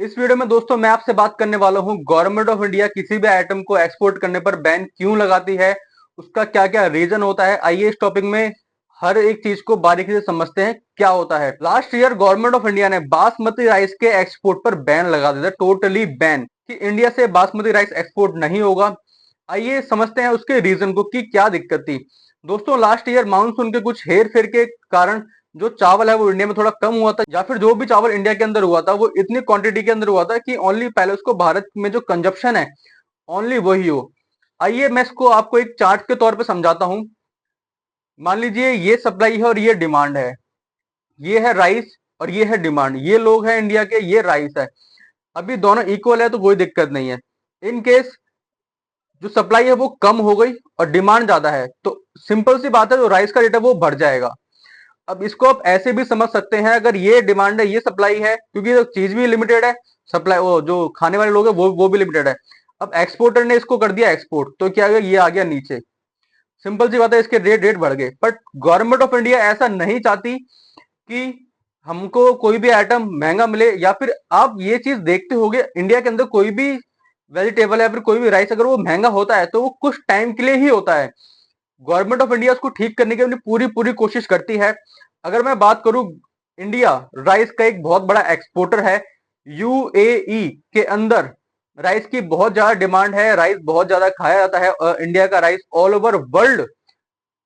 इस वीडियो में दोस्तों मैं आपसे बात करने वाला हूं गवर्नमेंट ऑफ इंडिया किसी भी आइटम को एक्सपोर्ट करने पर बैन क्यों लगाती है, उसका क्या क्या रीजन होता है। आइए इस टॉपिक में हर एक चीज को बारीकी से समझते हैं क्या होता है। Last year government of India ने बासमती राइस के एक्सपोर्ट पर बैन लगा दिया, टोटली बैन, कि इंडिया से बासमती राइस एक्सपोर्ट नहीं होगा। आइए समझते हैं उसके रीजन को कि क्या दिक्कत थी। दोस्तों लास्ट ईयर मानसून के कुछ हेर फेर के कारण जो चावल है वो इंडिया में थोड़ा कम हुआ था, या फिर जो भी चावल इंडिया के अंदर हुआ था वो इतनी क्वांटिटी के अंदर हुआ था कि ओनली पहले उसको भारत में जो कंजप्शन है ओनली वही हो। आइए मैं इसको आपको एक चार्ट के तौर पे समझाता हूं। मान लीजिए ये सप्लाई है और ये डिमांड है, ये है राइस और ये है डिमांड, ये लोग हैं इंडिया के, ये राइस है। अभी दोनों इक्वल है तो कोई दिक्कत नहीं है। इन केस जो सप्लाई है वो कम हो गई और डिमांड ज्यादा है तो सिंपल सी बात है, जो राइस का रेट है वो बढ़ जाएगा। अब इसको आप ऐसे भी समझ सकते हैं, अगर ये डिमांड है ये सप्लाई है, क्योंकि तो चीज भी लिमिटेड है, सप्लाई वो जो खाने वाले लोग हैं वो भी लिमिटेड है। अब एक्सपोर्टर ने इसको कर दिया एक्सपोर्ट तो क्या गया, ये आ गया नीचे। सिंपल सी बात है, इसके रेट रेट बढ़ गए। बट गवर्नमेंट ऑफ इंडिया ऐसा नहीं चाहती कि हमको कोई भी आइटम महंगा मिले, या फिर आप ये चीज देखते होंगे इंडिया के अंदर कोई भी वेजिटेबल या फिर कोई भी राइस अगर वो महंगा होता है तो वो कुछ टाइम के लिए ही होता है। गवर्नमेंट ऑफ इंडिया उसको ठीक करने की अपनी पूरी पूरी कोशिश करती है। अगर मैं बात करूं, इंडिया राइस का एक बहुत बड़ा एक्सपोर्टर है। यूएई के अंदर राइस की बहुत ज्यादा डिमांड है, राइस बहुत ज्यादा खाया जाता है और इंडिया का राइस ऑल ओवर वर्ल्ड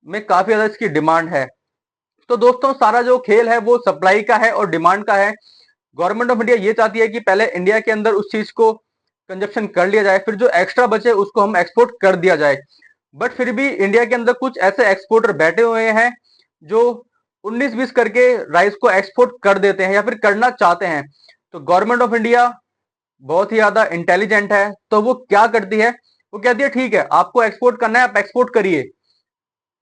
में काफी ज्यादा इसकी डिमांड है। तो दोस्तों सारा जो खेल है वो सप्लाई का है और डिमांड का है। गवर्नमेंट ऑफ इंडिया ये चाहती है कि पहले इंडिया के अंदर उस चीज को कंजप्शन कर लिया जाए, फिर जो एक्स्ट्रा बचे उसको हम एक्सपोर्ट कर दिया जाए। बट फिर भी इंडिया के अंदर कुछ ऐसे एक्सपोर्टर बैठे हुए हैं जो 19-20 करके राइस को एक्सपोर्ट कर देते हैं या फिर करना चाहते हैं। तो गवर्नमेंट ऑफ इंडिया बहुत ही ज्यादा इंटेलिजेंट है, तो वो क्या करती है, वो कहती है ठीक है आपको एक्सपोर्ट करना है आप एक्सपोर्ट करिए।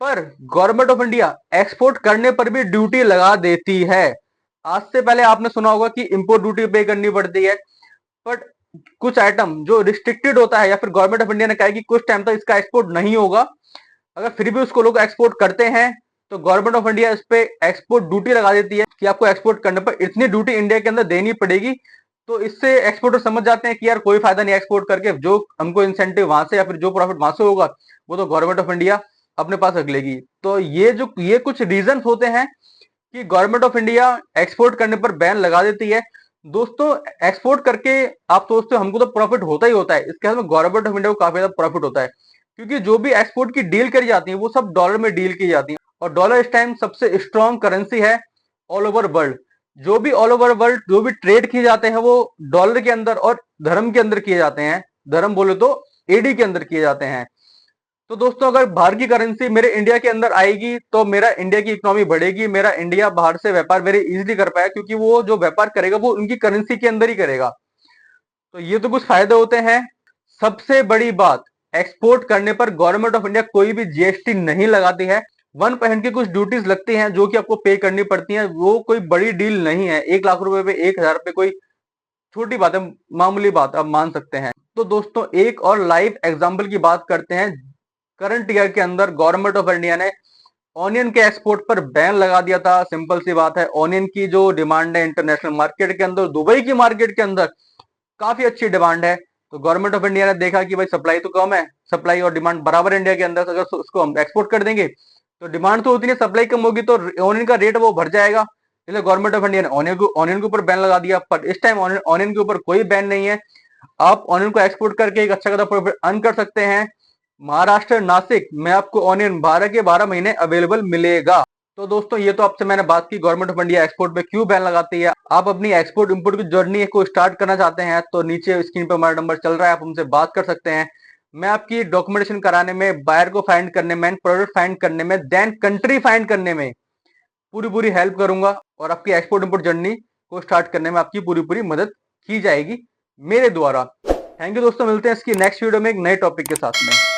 पर गवर्नमेंट ऑफ इंडिया एक्सपोर्ट करने पर भी ड्यूटी लगा देती है। आज से पहले आपने सुना होगा कि इंपोर्ट ड्यूटी पे करनी पड़ती है, बट कुछ आइटम जो रिस्ट्रिक्टेड होता है या फिर गवर्नमेंट ऑफ इंडिया ने कहा है कि कुछ टाइम तक इसका एक्सपोर्ट नहीं होगा, अगर फिर भी उसको लोग एक्सपोर्ट करते हैं तो गवर्नमेंट ऑफ इंडिया इस पे एक्सपोर्ट ड्यूटी लगा देती है कि आपको एक्सपोर्ट करने पर इतनी ड्यूटी इंडिया के अंदर देनी पड़ेगी। तो इससे एक्सपोर्टर समझ जाते हैं कि यार कोई फायदा नहीं एक्सपोर्ट करके, जो हमको इंसेंटिव वहां से या फिर जो प्रॉफिट वहां से होगा वो तो गवर्नमेंट ऑफ इंडिया अपने पास रख लेगी। तो ये कुछ रीजन होते हैं कि गवर्नमेंट ऑफ इंडिया एक्सपोर्ट करने पर बैन लगा देती है। दोस्तों एक्सपोर्ट करके आप सोचते हो हमको तो प्रॉफिट होता ही होता है, इसके साथ में गवर्नमेंट ऑफ इंडिया को काफी ज्यादा प्रॉफिट होता है, क्योंकि जो भी एक्सपोर्ट की डील करी जाती है वो सब डॉलर में डील की जाती है और डॉलर इस टाइम सबसे स्ट्रॉन्ग करेंसी है ऑल ओवर वर्ल्ड। जो भी ऑल ओवर वर्ल्ड जो भी ट्रेड किए जाते हैं वो डॉलर के अंदर और धर्म के अंदर किए जाते हैं, धर्म बोले तो एडी के अंदर किए जाते हैं। तो दोस्तों अगर बाहर की करेंसी मेरे इंडिया के अंदर आएगी तो मेरा इंडिया की इकोनॉमी बढ़ेगी, मेरा इंडिया बाहर से व्यापार वेरी इजीली कर पाएगा, क्योंकि वो जो व्यापार करेगा वो उनकी करेंसी के अंदर ही करेगा। तो ये तो कुछ फायदे होते हैं। सबसे बड़ी बात, एक्सपोर्ट करने पर गवर्नमेंट ऑफ इंडिया कोई भी जीएसटी नहीं लगाती है। 1% की कुछ ड्यूटीज लगती हैं जो कि आपको पे करनी पड़ती हैं, वो कोई बड़ी डील नहीं है। 1 लाख रुपए पे 1,000 रुपए कोई छोटी बात है, मामूली बात आप मान सकते हैं। तो दोस्तों एक और लाइव एग्जाम्पल की बात करते हैं। करंट ईयर के अंदर गवर्नमेंट ऑफ इंडिया ने ऑनियन के एक्सपोर्ट पर बैन लगा दिया था। सिंपल सी बात है, ऑनियन की जो डिमांड है इंटरनेशनल मार्केट के अंदर, दुबई की मार्केट के अंदर काफी अच्छी डिमांड है। तो गवर्नमेंट ऑफ इंडिया ने देखा कि भाई सप्लाई तो कम है, सप्लाई और डिमांड बराबर इंडिया के अंदर, अगर उसको हम एक्सपोर्ट कर देंगे तो डिमांड तो उतनी है, सप्लाई कम होगी तो ऑनियन का रेट वो बढ़ जाएगा। इसलिए गवर्नमेंट ऑफ इंडिया ने ऑनियन के ऊपर बैन लगा दिया। पर इस टाइम ऑनियन के ऊपर कोई बैन नहीं है, आप ऑनियन को एक्सपोर्ट करके एक अच्छा खासा प्रॉफिट अर्न कर सकते हैं। महाराष्ट्र नासिक में आपको ऑनियन 12 के 12 महीने अवेलेबल मिलेगा। तो दोस्तों ये तो आपसे मैंने बात की गवर्नमेंट ऑफ इंडिया एक्सपोर्ट पे क्यों बैन लगाती है। आप अपनी एक्सपोर्ट इंपोर्ट की जर्नी को स्टार्ट करना चाहते हैं तो नीचे स्क्रीन पर हमारा नंबर चल रहा है, आप हमसे बात कर सकते हैं। मैं आपकी डॉक्यूमेंटेशन कराने में, बायर को फाइंड करने में, प्रोडक्ट फाइंड करने में, देन कंट्री फाइंड करने में पूरी पूरी हेल्प करूंगा और आपकी एक्सपोर्ट इंपोर्ट जर्नी को स्टार्ट करने में आपकी पूरी पूरी मदद की जाएगी मेरे द्वारा। थैंक यू दोस्तों, मिलते हैं इसकी नेक्स्ट वीडियो में एक नए टॉपिक के साथ में।